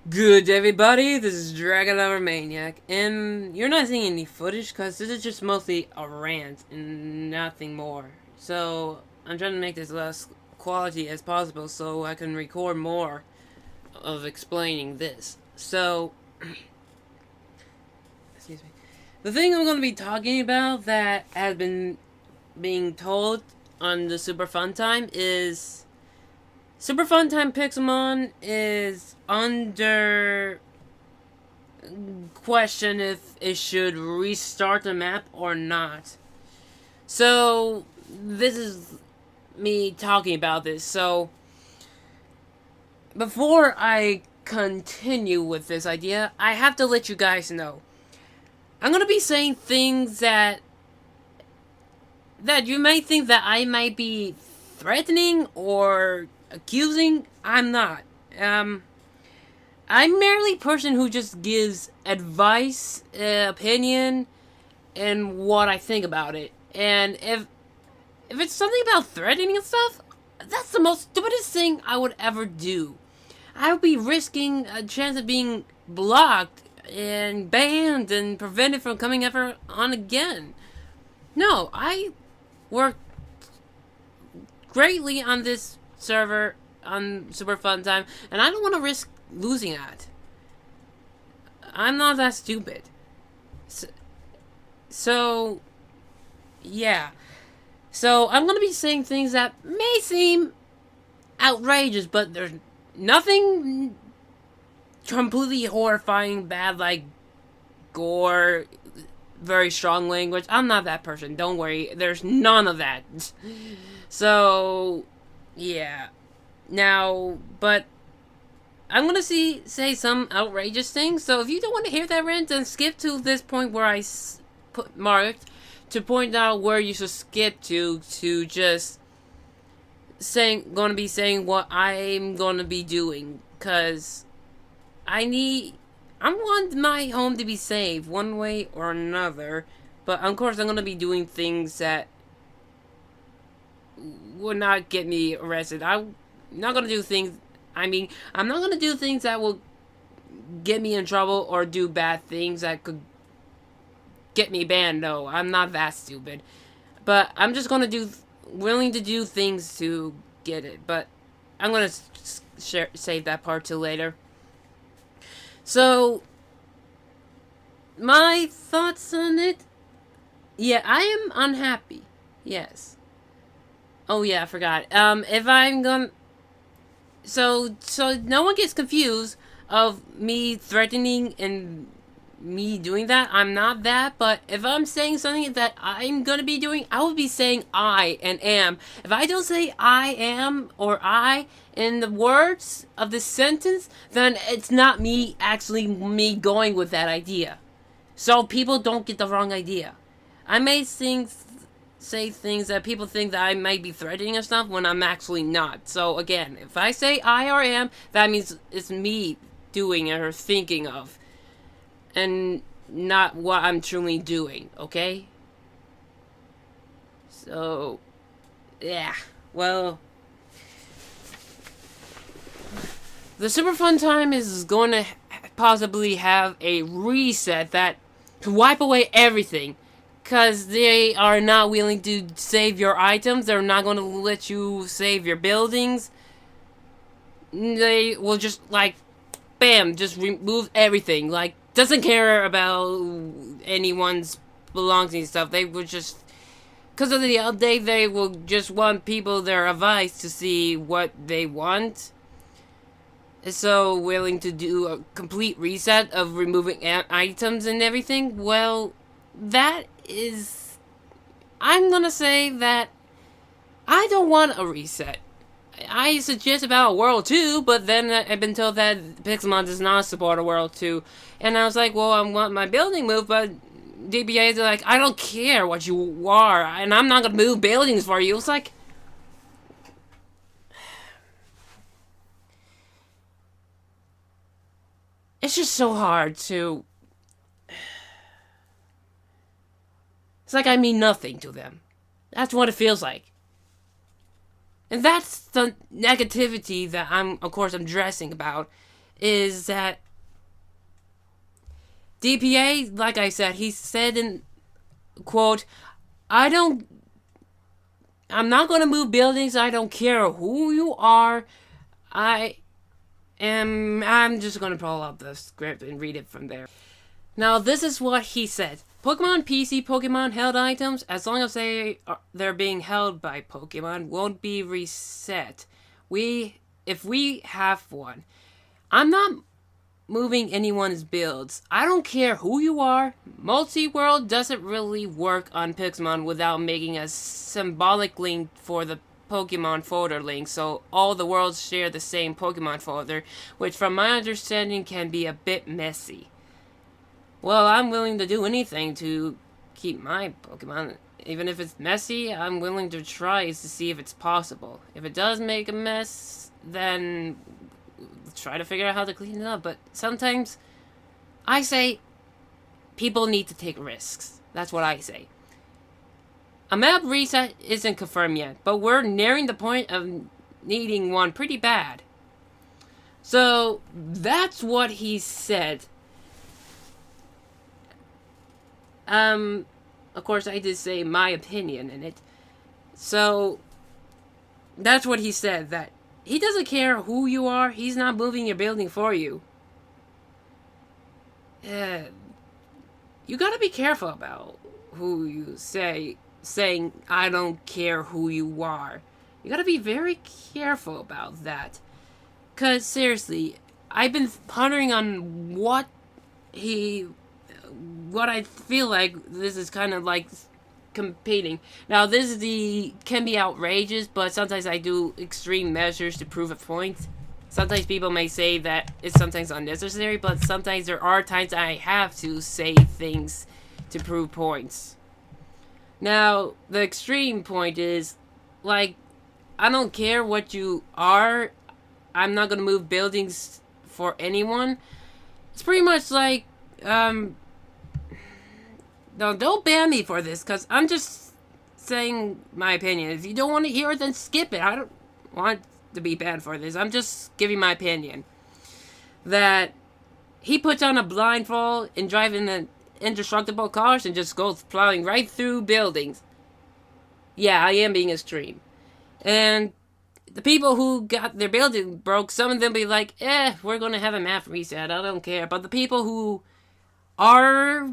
Good everybody, this is Dragon Lover Maniac, and you're not seeing any footage because this is just mostly a rant and nothing more. So I'm trying to make this less quality as possible so I can record more of explaining this. So, excuse me. The thing I'm going to be talking about that has been being told on the Super Fun Time is Super Fun Time Pixelmon is under question if it should restart the map or not. So, this is me talking about this. So, before I continue with this idea, I have to let you guys know. I'm going to be saying things that you may think that I might be threatening or accusing. I'm not. I'm merely a person who just gives advice, opinion, and what I think about it. And if it's something about threatening and stuff, that's the most stupidest thing I would ever do. I would be risking a chance of being blocked and banned and prevented from coming ever on again. No, I work greatly on this server on Super Fun Time, and I don't want to risk losing that. I'm not that stupid. So yeah. So I'm gonna be saying things that may seem outrageous, but there's nothing completely horrifying, bad, like gore, very strong language. I'm not that person. Don't worry. There's none of that. So yeah. Now, but I'm gonna say some outrageous things. So if you don't want to hear that rant, then skip to this point where I put marked to point out where you should skip to just gonna be saying what I'm gonna be doing, cause I want my home to be saved one way or another. But of course, I'm gonna be doing things that would not get me arrested. I'm not gonna do things. I'm not gonna do things that will get me in trouble or do bad things that could get me banned. No, I'm not that stupid. But I'm just gonna willing to do things to get it. But I'm gonna save that part till later. So, my thoughts on it? Yeah, I am unhappy. Yes. Oh yeah, I forgot. If I'm gonna, so no one gets confused of me threatening and me doing that. I'm not that. But if I'm saying something that I'm gonna be doing, I would be saying I and am. If I don't say I am or I in the words of this sentence, then it's not me actually me going with that idea. So people don't get the wrong idea. I may say things that people think that I might be threatening or stuff when I'm actually not. So again, if I say I or am, that means it's me doing or thinking of, and not what I'm truly doing, okay? So, yeah. Well, the Super Fun Time is going to possibly have a reset that to wipe away everything. Because they are not willing to save your items. They're not going to let you save your buildings. They will just, like, bam, just remove everything. Like, doesn't care about anyone's belongings and stuff. They will just, because of the update, they will just want people their advice to see what they want. So willing to do a complete reset of removing items and everything. Well, that is, I'm gonna say that I don't want a reset. I suggest about a World 2, but then I've been told that Pixelmon does not support a World 2. And I was like, well, I want my building moved, but DBA is like, I don't care what you are, and I'm not gonna move buildings for you. It's like, it's just so hard to, it's like I mean nothing to them. That's what it feels like. And that's the negativity that I'm addressing about. is that DPA, like I said, he said in quote, I'm not going to move buildings. I don't care who you are. I'm just going to pull up the script and read it from there. Now, this is what he said. Pokemon PC Pokemon held items, as long as they're being held by Pokemon, won't be reset. If we have one. I'm not moving anyone's builds. I don't care who you are. Multi-world doesn't really work on Pixelmon without making a symbolic link for the Pokemon folder link, so all the worlds share the same Pokemon folder, which from my understanding can be a bit messy. Well, I'm willing to do anything to keep my Pokemon. Even if it's messy, I'm willing to try to see if it's possible. If it does make a mess, then try to figure out how to clean it up. But sometimes I say people need to take risks. That's what I say. A map reset isn't confirmed yet, but we're nearing the point of needing one pretty bad. So that's what he said. Of course, I did say my opinion in it. So that's what he said, that he doesn't care who you are. He's not moving your building for you. You gotta be careful about who you saying, I don't care who you are. You gotta be very careful about that. Cause seriously, I've been pondering on what I feel like this is kind of like competing. Now, can be outrageous, but sometimes I do extreme measures to prove a point. Sometimes people may say that it's sometimes unnecessary, but sometimes there are times I have to say things to prove points. Now, the extreme point is, like, I don't care what you are. I'm not gonna move buildings for anyone. It's pretty much like, no, don't ban me for this, because I'm just saying my opinion. If you don't want to hear it, then skip it. I don't want to be banned for this. I'm just giving my opinion. That he puts on a blindfold and driving the indestructible cars and just goes plowing right through buildings. Yeah, I am being extreme. And the people who got their building broke, some of them be like, we're going to have a map reset. I don't care. But the people who are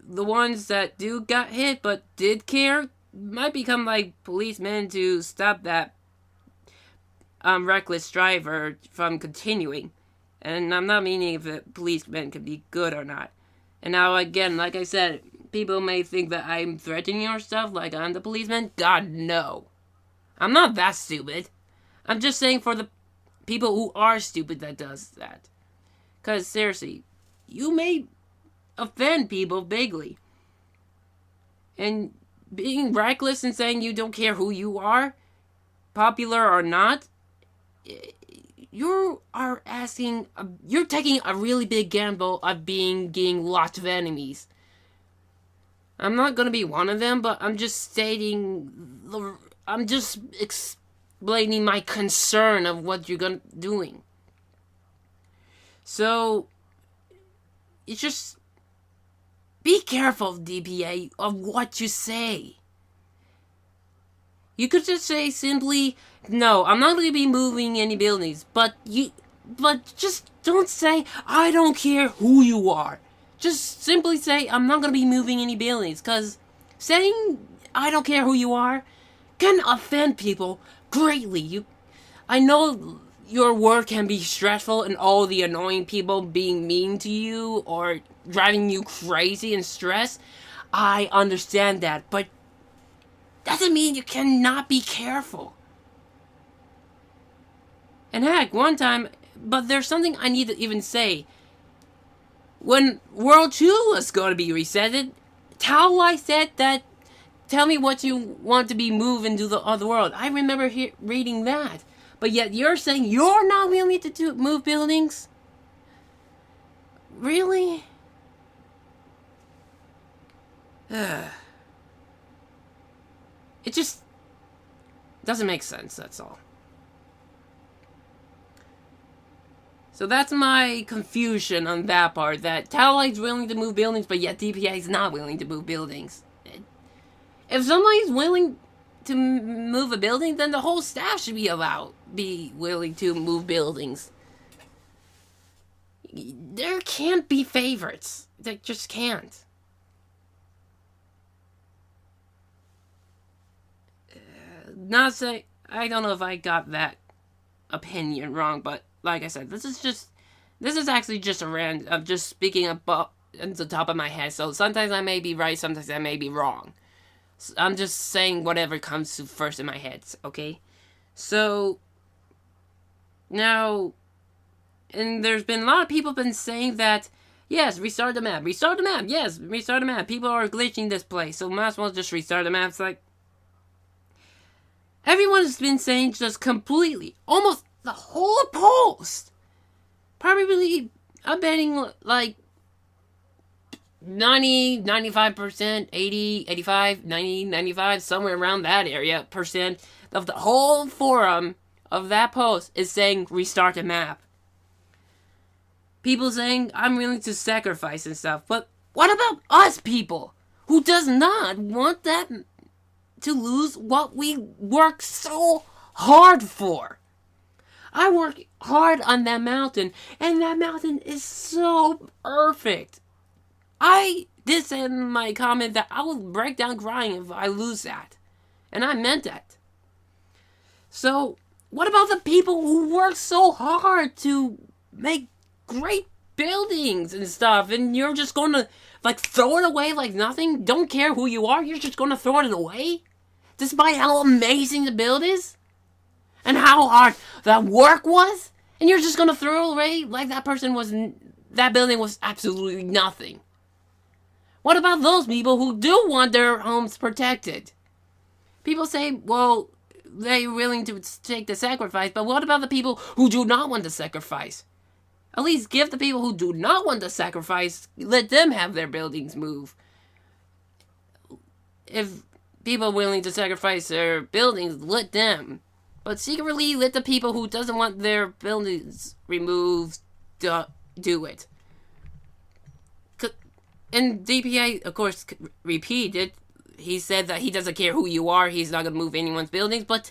the ones that got hit but did care might become like policemen to stop that reckless driver from continuing. And I'm not meaning if the policemen can be good or not. And now again, like I said, people may think that I'm threatening or stuff, like I'm the policeman. God, no. I'm not that stupid. I'm just saying for the people who are stupid that does that. Because seriously, you may offend people bigly. And being reckless and saying you don't care who you are, popular or not, you're taking a really big gamble of getting lots of enemies. I'm not gonna be one of them, but I'm just explaining my concern of what you're doing. So, it's just be careful, DPA, of what you say. You could just say simply, no, I'm not going to be moving any buildings, but just don't say, I don't care who you are. Just simply say, I'm not going to be moving any buildings, because saying, I don't care who you are, can offend people greatly. I know your work can be stressful and all the annoying people being mean to you or driving you crazy and stressed. I understand that, but doesn't mean you cannot be careful. And heck, one time, but there's something I need to even say. When World 2 was going to be resetted, Tao said that, tell me what you want to be moved into the other world. I remember reading that. But yet you're saying you're not willing to move buildings? Really? It just doesn't make sense, that's all. So that's my confusion on that part, that Talight's willing to move buildings, but yet DPI is not willing to move buildings. If somebody's willing to move a building, then the whole staff should be willing to move buildings. There can't be favorites. There just can't. Not say, I don't know if I got that opinion wrong, but like I said, this is actually just a random. I'm just speaking about on the top of my head. So sometimes I may be right, sometimes I may be wrong. So I'm just saying whatever comes to first in my head. Okay, so now, and there's been a lot of people been saying that yes, restart the map, yes, restart the map. People are glitching this place, so might as well just restart the map. It's like everyone's been saying just completely, almost the whole post. Probably, I'm betting like 90, 95%, 80, 85, 90, 95, somewhere around that area percent of the whole forum of that post is saying restart the map. People saying I'm willing to sacrifice and stuff, but what about us people who does not want that to lose what we work so hard for? I work hard on that mountain, and that mountain is so perfect. I did say in my comment that I will break down crying if I lose that. And I meant that. So, what about the people who work so hard to make great buildings and stuff, and you're just gonna, like, throw it away like nothing? Don't care who you are, you're just gonna throw it away? Despite how amazing the build is? And how hard that work was? And you're just gonna throw it away like that building was absolutely nothing. What about those people who do want their homes protected? People say, well, they're willing to take the sacrifice, but what about the people who do not want the sacrifice? At least give the people who do not want the sacrifice, let them have their buildings move. If people are willing to sacrifice their buildings, let them. But secretly, let the people who doesn't want their buildings removed do it. And DPI, of course, repeated. He said that he doesn't care who you are. He's not going to move anyone's buildings. But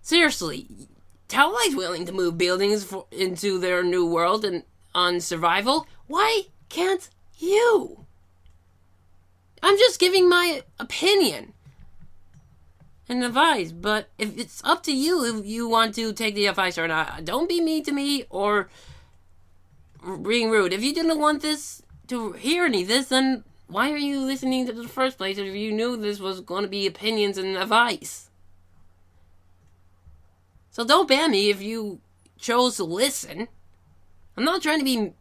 seriously, Taolight's willing to move buildings into their new world and on survival. Why can't you? I'm just giving my opinion and advice, but if it's up to you if you want to take the advice or not. Don't be mean to me or being rude. If you didn't want this to hear any of this, then why are you listening to the first place if you knew this was going to be opinions and advice? So don't ban me if you chose to listen. I'm not trying to be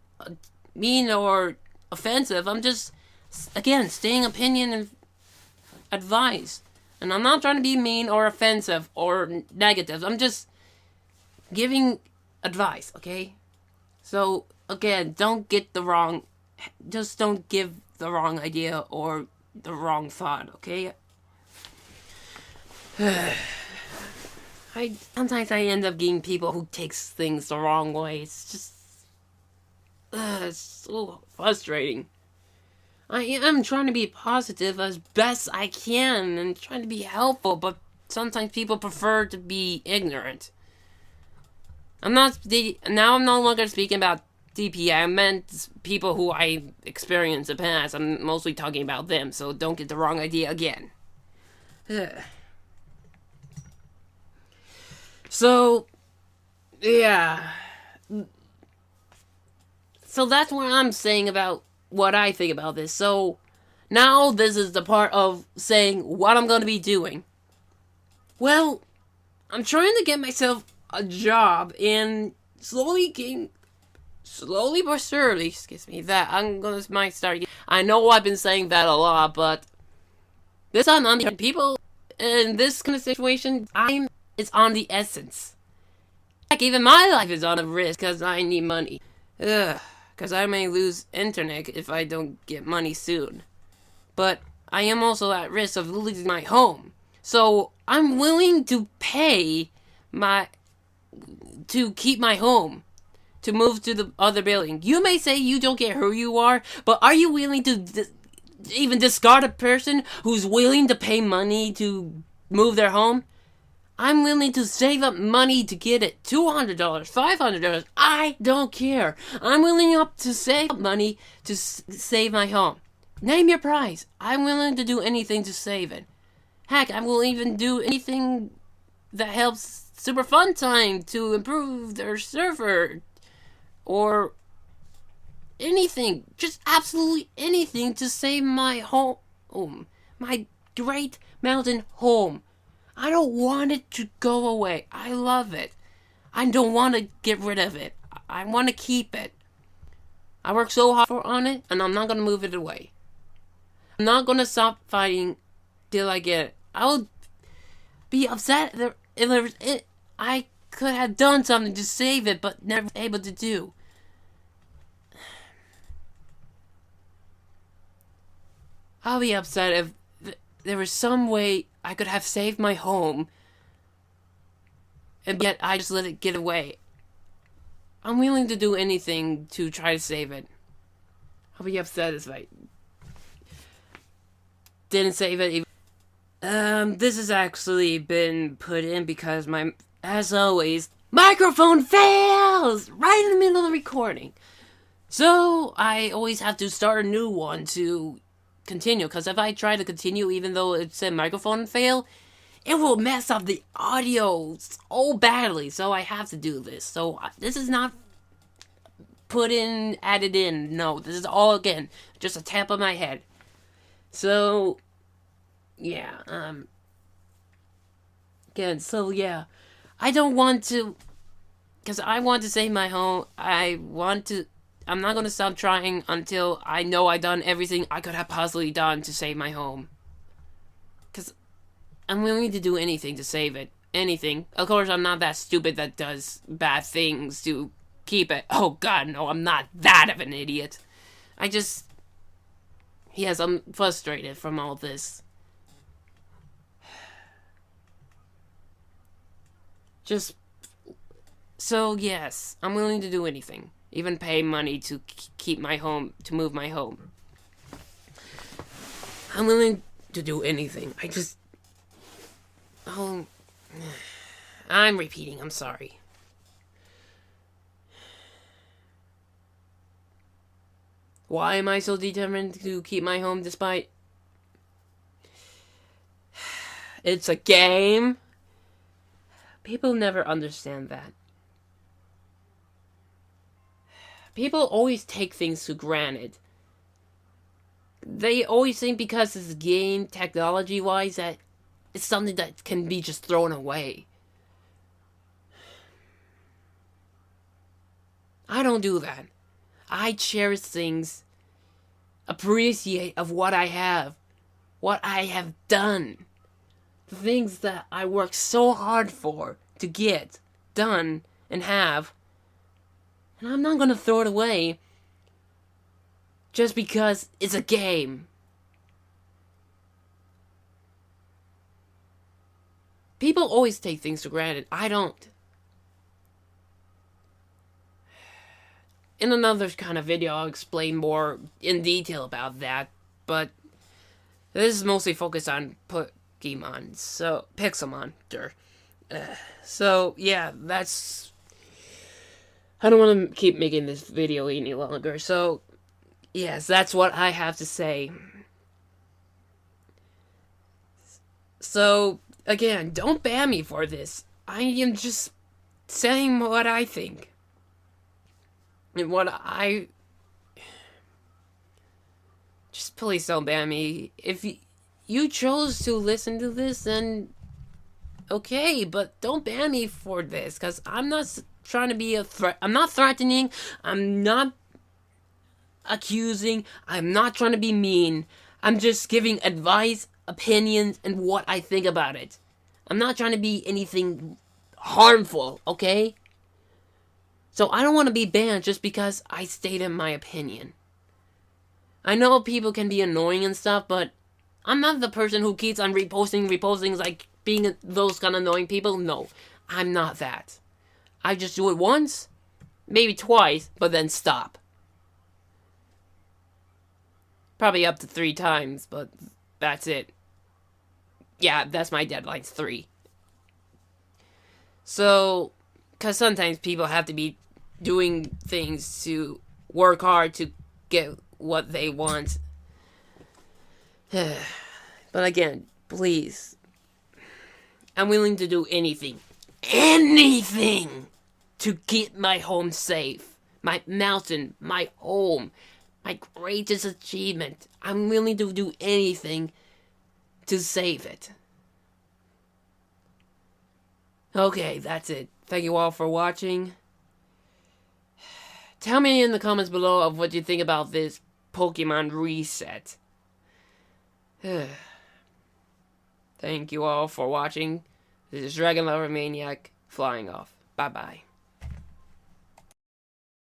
mean or offensive. I'm just, again, stating opinion and advice. And I'm not trying to be mean or offensive or negative. I'm just giving advice, okay? So, again, don't give the wrong idea or the wrong thought, okay? Sometimes I end up getting people who takes things the wrong way. It's just, it's so frustrating. I am trying to be positive as best I can and trying to be helpful, but sometimes people prefer to be ignorant. Now I'm no longer speaking about DP. I meant people who I experienced in the past. I'm mostly talking about them, so don't get the wrong idea again. So, yeah. So that's what I'm saying about what I think about this. So, now this is the part of saying what I'm going to be doing. Well, I'm trying to get myself a job and slowly but surely, might start. I know I've been saying that a lot, but this time on the people in this kind of situation, it's on the essence. Heck, even my life is on a risk because I need money. Because I may lose internet if I don't get money soon. But I am also at risk of losing my home. So I'm willing to pay to keep my home. to move to the other building. You may say you don't care who you are, but are you willing to even discard a person who's willing to pay money to move their home? I'm willing to save up money to get it. $200, $500. I don't care. I'm willing up to save up money to save my home. Name your price. I'm willing to do anything to save it. Heck, I will even do anything that helps Super Fun Time to improve their server. Or anything. Just absolutely anything to save my home. My great mountain home. I don't want it to go away. I love it. I don't want to get rid of it. I want to keep it. I work so hard on it, and I'm not going to move it away. I'm not going to stop fighting till I get it. I will be upset if I could have done something to save it, but never able to do. I'll be upset if there was some way I could have saved my home, and yet I just let it get away. I'm willing to do anything to try to save it. I'll be upset if I didn't save it. This has actually been put in because as always, microphone fails right in the middle of the recording. So I always have to start a new one to continue, because if I try to continue even though it said microphone fail, it will mess up the audio so badly, so I have to do this. So this is not added in, no, this is all, again, just a tap on my head. So yeah, I don't want to, because I want to save my home. I'm not going to stop trying until I know I've done everything I could have possibly done to save my home. Because I'm willing to do anything to save it. Anything. Of course, I'm not that stupid that does bad things to keep it. Oh god, no, I'm not that of an idiot. Yes, I'm frustrated from all this. So yes, I'm willing to do anything. Even pay money to keep my home, to move my home. I'm willing to do anything. I'm repeating, I'm sorry. Why am I so determined to keep my home despite... It's a game? People never understand that. People always take things for granted. They always think because it's a game, technology-wise, that it's something that can be just thrown away. I don't do that. I cherish things, appreciate of what I have done. The things that I worked so hard for to get done and have. And I'm not gonna throw it away just because it's a game. People always take things for granted. I don't. In another kind of video, I'll explain more in detail about that. But this is mostly focused on Pokemon. So, Pixelmon. So, yeah, that's... I don't want to keep making this video any longer, so, yes, that's what I have to say. So, again, don't ban me for this. I am just saying what I think. And just please don't ban me. If you chose to listen to this, then okay, but don't ban me for this, because I'm not trying to be a threat. I'm not threatening. I'm not accusing. I'm not trying to be mean. I'm just giving advice, opinions, and what I think about it. I'm not trying to be anything harmful, okay? So I don't want to be banned just because I stated my opinion. I know people can be annoying and stuff, but I'm not the person who keeps on reposting like being those kind of annoying people. No, I'm not that. I just do it once, maybe twice, but then stop. Probably up to 3 times, but that's it. Yeah, that's my deadline, 3. So, because sometimes people have to be doing things to work hard to get what they want. But again, please, I'm willing to do anything. Anything! To keep my home safe. My mountain, my home, my greatest achievement. I'm willing to do anything to save it. Okay, that's it. Thank you all for watching. Tell me in the comments below of what you think about this Pokemon reset. Thank you all for watching. This is Dragon Lover Maniac flying off. Bye bye.